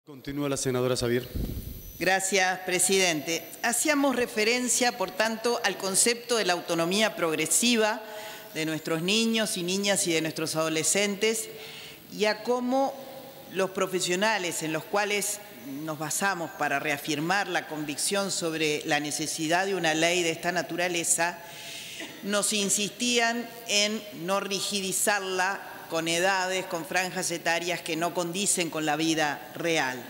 Continúa la senadora Xavier. Gracias, presidente. Hacíamos referencia, por tanto, al concepto de la autonomía progresiva de nuestros niños y niñas y de nuestros adolescentes y a cómo los profesionales en los cuales nos basamos para reafirmar la convicción sobre la necesidad de una ley de esta naturaleza nos insistían en no rigidizarla con edades, con franjas etarias que no condicen con la vida real.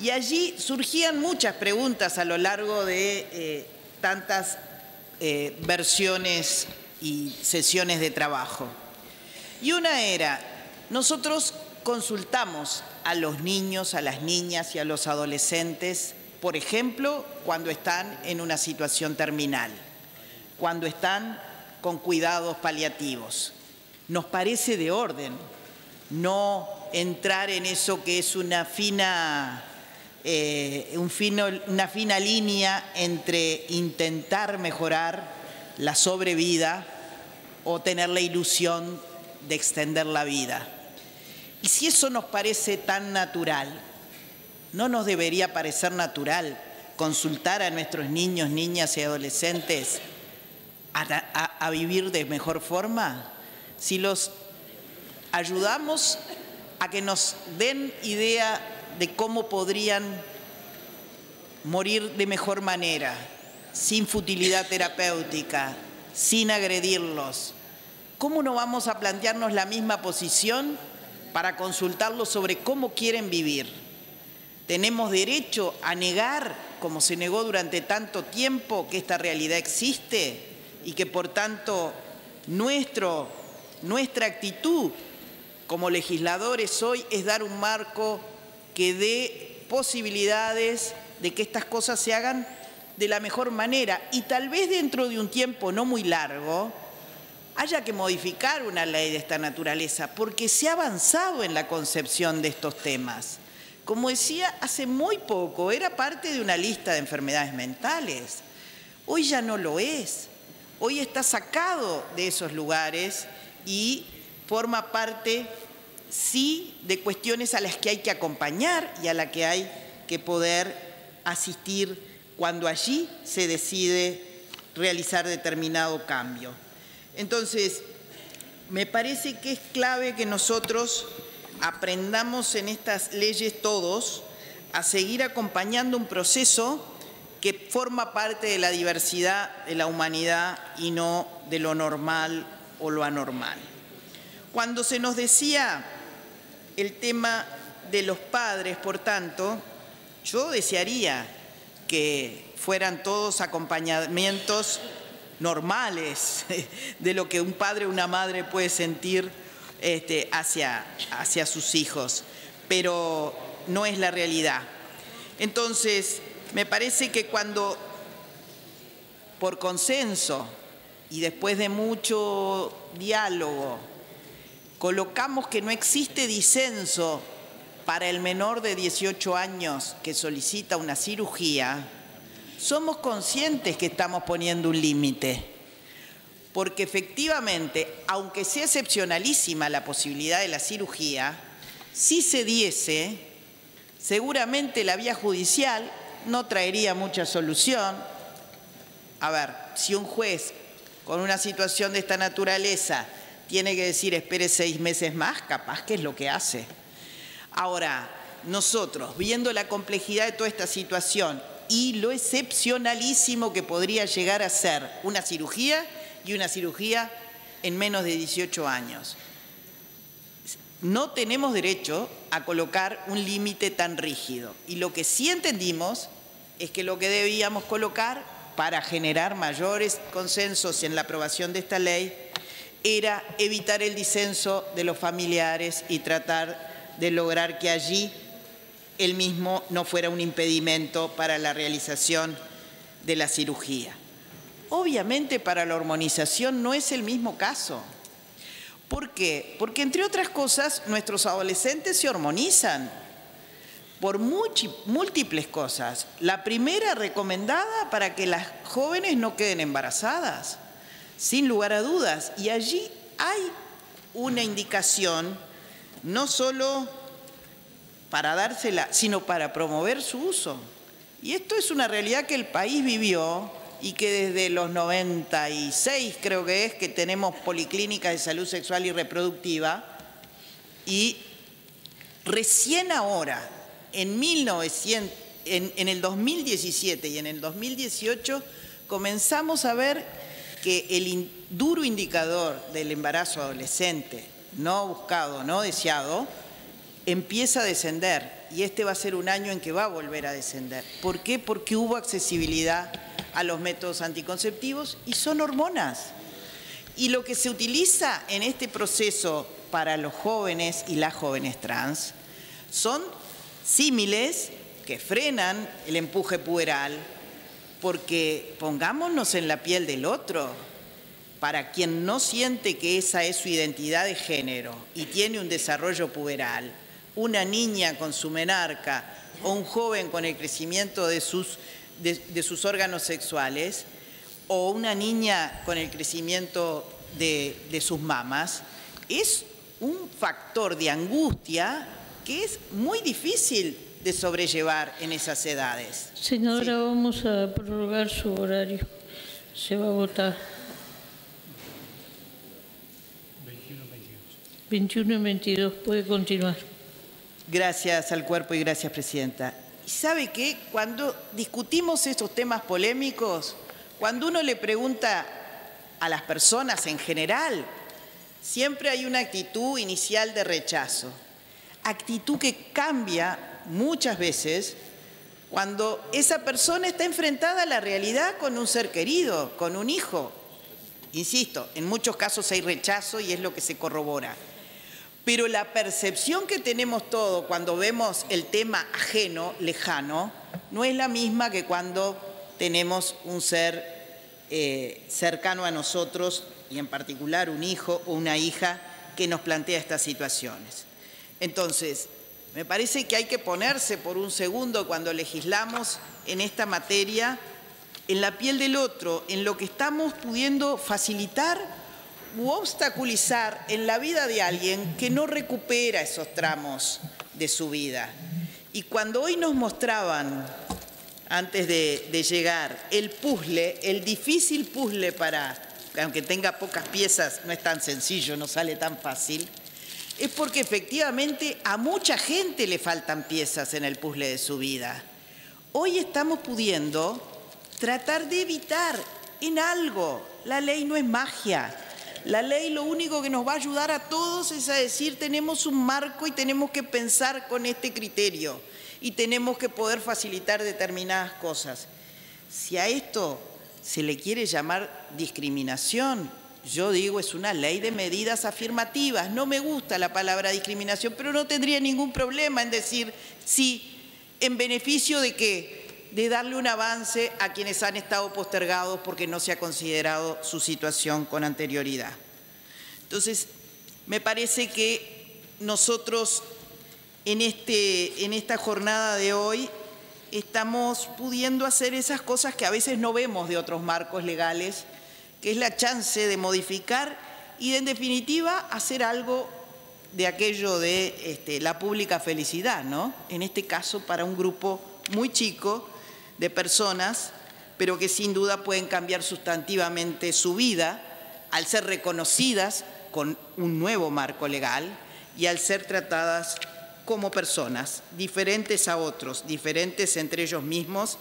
Y allí surgían muchas preguntas a lo largo de tantas versiones y sesiones de trabajo. Y una era, nosotros consultamos a los niños, a las niñas y a los adolescentes, por ejemplo, cuando están en una situación terminal, cuando están con cuidados paliativos. Nos parece de orden no entrar en eso que es una fina línea entre intentar mejorar la sobrevida o tener la ilusión de extender la vida. Y si eso nos parece tan natural, ¿no nos debería parecer natural consultar a nuestros niños, niñas y adolescentes a vivir de mejor forma? Si los ayudamos a que nos den idea de cómo podrían morir de mejor manera, sin futilidad terapéutica, sin agredirlos, ¿cómo no vamos a plantearnos la misma posición para consultarlos sobre cómo quieren vivir? ¿Tenemos derecho a negar, como se negó durante tanto tiempo, que esta realidad existe y que por tanto nuestra actitud como legisladores hoy es dar un marco que dé posibilidades de que estas cosas se hagan de la mejor manera y tal vez dentro de un tiempo no muy largo haya que modificar una ley de esta naturaleza porque se ha avanzado en la concepción de estos temas? Como decía, hace muy poco era parte de una lista de enfermedades mentales. Hoy ya no lo es. Hoy está sacado de esos lugares y forma parte, sí, de cuestiones a las que hay que acompañar y a las que hay que poder asistir cuando allí se decide realizar determinado cambio. Entonces, me parece que es clave que nosotros aprendamos en estas leyes todos a seguir acompañando un proceso que forma parte de la diversidad de la humanidad y no de lo normal o lo anormal. Cuando se nos decía el tema de los padres, por tanto, yo desearía que fueran todos acompañamientos normales de lo que un padre o una madre puede sentir hacia sus hijos, pero no es la realidad. Entonces, me parece que cuando, por consenso y después de mucho diálogo, colocamos que no existe disenso para el menor de 18 años que solicita una cirugía, somos conscientes que estamos poniendo un límite. Porque efectivamente, aunque sea excepcionalísima la posibilidad de la cirugía, si se diese, seguramente la vía judicial no traería mucha solución. A ver, si un juez con una situación de esta naturaleza tiene que decir espere 6 meses más, capaz que es lo que hace. Ahora, nosotros, viendo la complejidad de toda esta situación y lo excepcionalísimo que podría llegar a ser una cirugía y una cirugía en menos de 18 años, no tenemos derecho a colocar un límite tan rígido. Y lo que sí entendimos es que lo que debíamos colocar para generar mayores consensos en la aprobación de esta ley era evitar el disenso de los familiares y tratar de lograr que allí el mismo no fuera un impedimento para la realización de la cirugía. Obviamente para la hormonización no es el mismo caso. ¿Por qué? Porque entre otras cosas nuestros adolescentes se hormonizan por múltiples cosas. La primera recomendada para que las jóvenes no queden embarazadas, sin lugar a dudas. Y allí hay una indicación no solo para dársela, sino para promover su uso. Y esto es una realidad que el país vivió y que desde los 96 creo que es que tenemos policlínicas de salud sexual y reproductiva, y recién ahora, en el 2017 y en el 2018, comenzamos a ver que el duro indicador del embarazo adolescente no buscado, no deseado, empieza a descender, y este va a ser un año en que va a volver a descender. ¿Por qué? Porque hubo accesibilidad a los métodos anticonceptivos y son hormonas. Y lo que se utiliza en este proceso para los jóvenes y las jóvenes trans son símiles que frenan el empuje puberal, porque pongámonos en la piel del otro. Para quien no siente que esa es su identidad de género y tiene un desarrollo puberal, una niña con su menarca o un joven con el crecimiento de sus órganos sexuales, o una niña con el crecimiento de sus mamas, es un factor de angustia que es muy difícil de sobrellevar en esas edades. Señora, sí. Vamos a prorrogar su horario. Se va a votar. 21 y 22. Puede continuar. Gracias al cuerpo y gracias, Presidenta. ¿Y sabe qué? Cuando discutimos estos temas polémicos, cuando uno le pregunta a las personas en general, siempre hay una actitud inicial de rechazo. Actitud que cambia muchas veces cuando esa persona está enfrentada a la realidad con un ser querido, con un hijo. Insisto, en muchos casos hay rechazo y es lo que se corrobora. Pero la percepción que tenemos todos cuando vemos el tema ajeno, lejano, no es la misma que cuando tenemos un ser cercano a nosotros, y en particular un hijo o una hija que nos plantea estas situaciones. Entonces, me parece que hay que ponerse por un segundo cuando legislamos en esta materia en la piel del otro, en lo que estamos pudiendo facilitar u obstaculizar en la vida de alguien que no recupera esos tramos de su vida. Y cuando hoy nos mostraban, antes de llegar, el puzzle, el difícil puzzle aunque tenga pocas piezas, no es tan sencillo, no sale tan fácil, es porque efectivamente a mucha gente le faltan piezas en el puzzle de su vida. Hoy estamos pudiendo tratar de evitar en algo. La ley no es magia. La ley lo único que nos va a ayudar a todos es a decir, tenemos un marco y tenemos que pensar con este criterio y tenemos que poder facilitar determinadas cosas. Si a esto se le quiere llamar discriminación, yo digo es una ley de medidas afirmativas. No me gusta la palabra discriminación, pero no tendría ningún problema en decir sí, en beneficio de ¿qué? De darle un avance a quienes han estado postergados porque no se ha considerado su situación con anterioridad. Entonces, me parece que nosotros en esta jornada de hoy estamos pudiendo hacer esas cosas que a veces no vemos de otros marcos legales, que es la chance de modificar y, en definitiva, hacer algo de aquello de la pública felicidad, ¿no? En este caso, para un grupo muy chico de personas, pero que sin duda pueden cambiar sustantivamente su vida al ser reconocidas con un nuevo marco legal y al ser tratadas como personas, diferentes a otros, diferentes entre ellos mismos,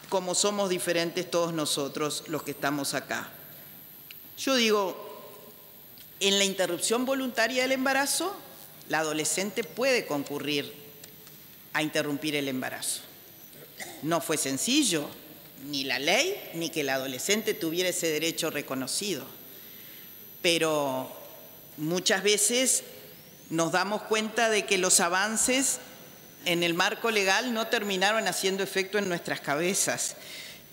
como somos diferentes todos nosotros los que estamos acá. Yo digo, en la interrupción voluntaria del embarazo, la adolescente puede concurrir a interrumpir el embarazo. No fue sencillo, ni la ley, ni que el adolescente tuviera ese derecho reconocido. Pero muchas veces nos damos cuenta de que los avances en el marco legal no terminaron haciendo efecto en nuestras cabezas.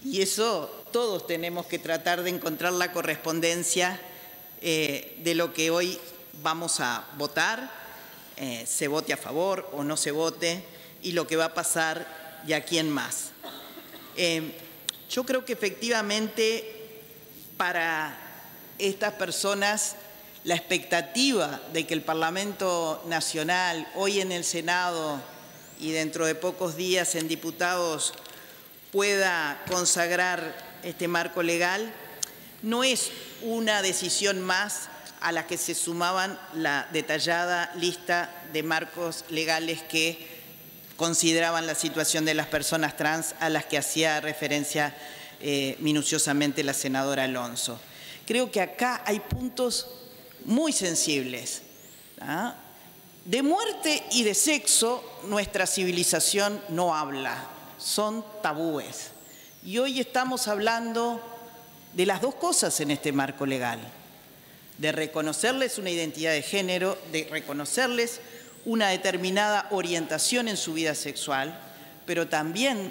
Y eso todos tenemos que tratar de encontrar la correspondencia de lo que hoy vamos a votar, se vote a favor o no se vote, y lo que va a pasar y a quién más. Yo creo que efectivamente para estas personas la expectativa de que el Parlamento Nacional hoy en el Senado y dentro de pocos días en diputados pueda consagrar este marco legal, no es una decisión más a la que se sumaban la detallada lista de marcos legales que consideraban la situación de las personas trans a las que hacía referencia minuciosamente la senadora Alonso. Creo que acá hay puntos muy sensibles. ¿Ah? De muerte y de sexo nuestra civilización no habla, son tabúes. Y hoy estamos hablando de las dos cosas en este marco legal, de reconocerles una identidad de género, de reconocerles una determinada orientación en su vida sexual, pero también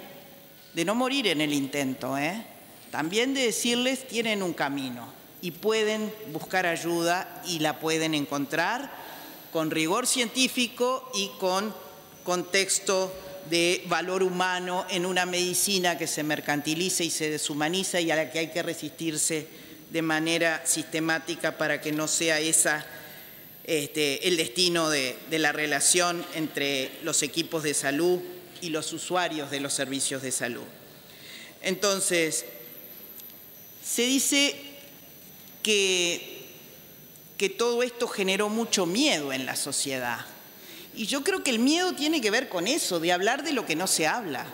de no morir en el intento, también de decirles tienen un camino y pueden buscar ayuda y la pueden encontrar con rigor científico y con contexto de valor humano en una medicina que se mercantiliza y se deshumaniza y a la que hay que resistirse de manera sistemática para que no sea esa el destino de la relación entre los equipos de salud y los usuarios de los servicios de salud. Entonces, se dice que todo esto generó mucho miedo en la sociedad. Y yo creo que el miedo tiene que ver con eso, de hablar de lo que no se habla.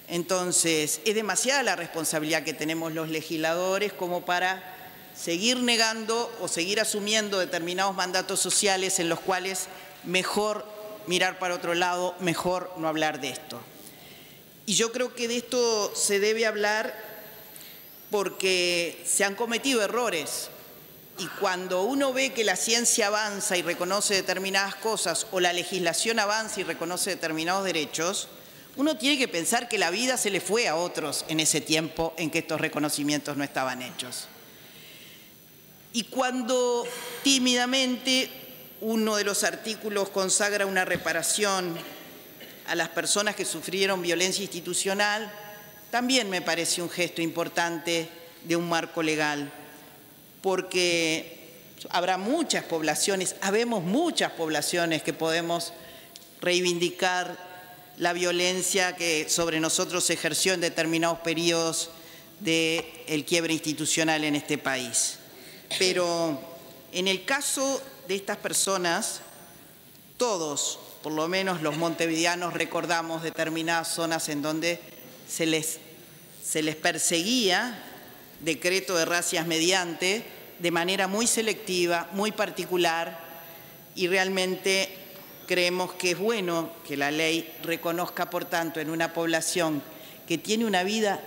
Entonces, es demasiada la responsabilidad que tenemos los legisladores como para seguir negando o seguir asumiendo determinados mandatos sociales en los cuales mejor mirar para otro lado, mejor no hablar de esto. Y yo creo que de esto se debe hablar porque se han cometido errores. Y cuando uno ve que la ciencia avanza y reconoce determinadas cosas o la legislación avanza y reconoce determinados derechos, uno tiene que pensar que la vida se le fue a otros en ese tiempo en que estos reconocimientos no estaban hechos. Y cuando tímidamente uno de los artículos consagra una reparación a las personas que sufrieron violencia institucional, también me parece un gesto importante de un marco legal, porque habrá muchas poblaciones, habemos muchas poblaciones que podemos reivindicar la violencia que sobre nosotros se ejerció en determinados periodos del quiebre institucional en este país. Pero en el caso de estas personas, todos, por lo menos los montevideanos, recordamos determinadas zonas en donde se les perseguía, decreto de racias mediante, de manera muy selectiva, muy particular, y realmente creemos que es bueno que la ley reconozca, por tanto, en una población que tiene una vida,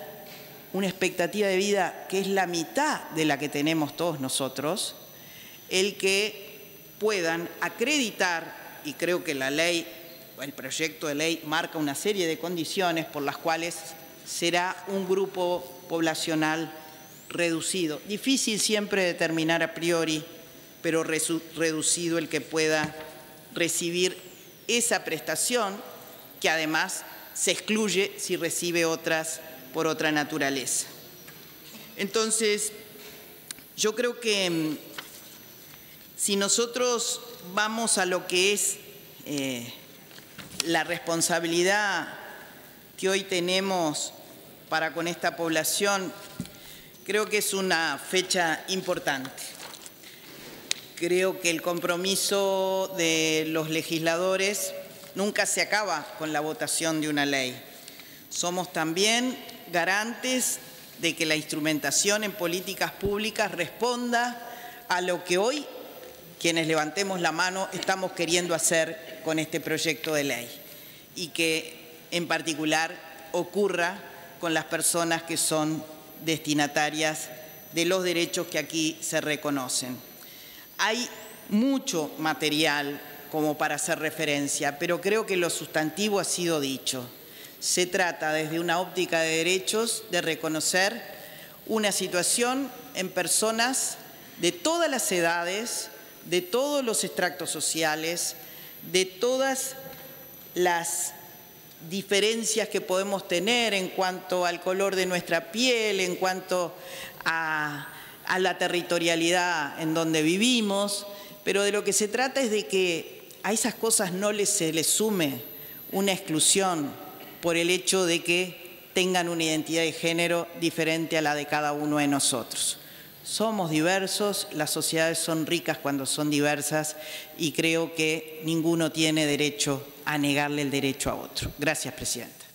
una expectativa de vida que es la mitad de la que tenemos todos nosotros, el que puedan acreditar, y creo que la ley, el proyecto de ley marca una serie de condiciones por las cuales será un grupo poblacional reducido. Difícil siempre determinar a priori, pero reducido el que pueda recibir esa prestación que además se excluye si recibe otras por otra naturaleza. Entonces, yo creo que si nosotros vamos a lo que es la responsabilidad que hoy tenemos para con esta población, creo que es una fecha importante. Creo que el compromiso de los legisladores nunca se acaba con la votación de una ley. Somos también garantes de que la instrumentación en políticas públicas responda a lo que hoy, quienes levantemos la mano, estamos queriendo hacer con este proyecto de ley y que en particular ocurra con las personas que son destinatarias de los derechos que aquí se reconocen. Hay mucho material como para hacer referencia, pero creo que lo sustantivo ha sido dicho. Se trata desde una óptica de derechos de reconocer una situación en personas de todas las edades, de todos los estratos sociales, de todas las diferencias que podemos tener en cuanto al color de nuestra piel, en cuanto a la territorialidad en donde vivimos, pero de lo que se trata es de que a esas cosas no se les sume una exclusión por el hecho de que tengan una identidad de género diferente a la de cada uno de nosotros. Somos diversos, las sociedades son ricas cuando son diversas y creo que ninguno tiene derecho a negarle el derecho a otro. Gracias, Presidenta.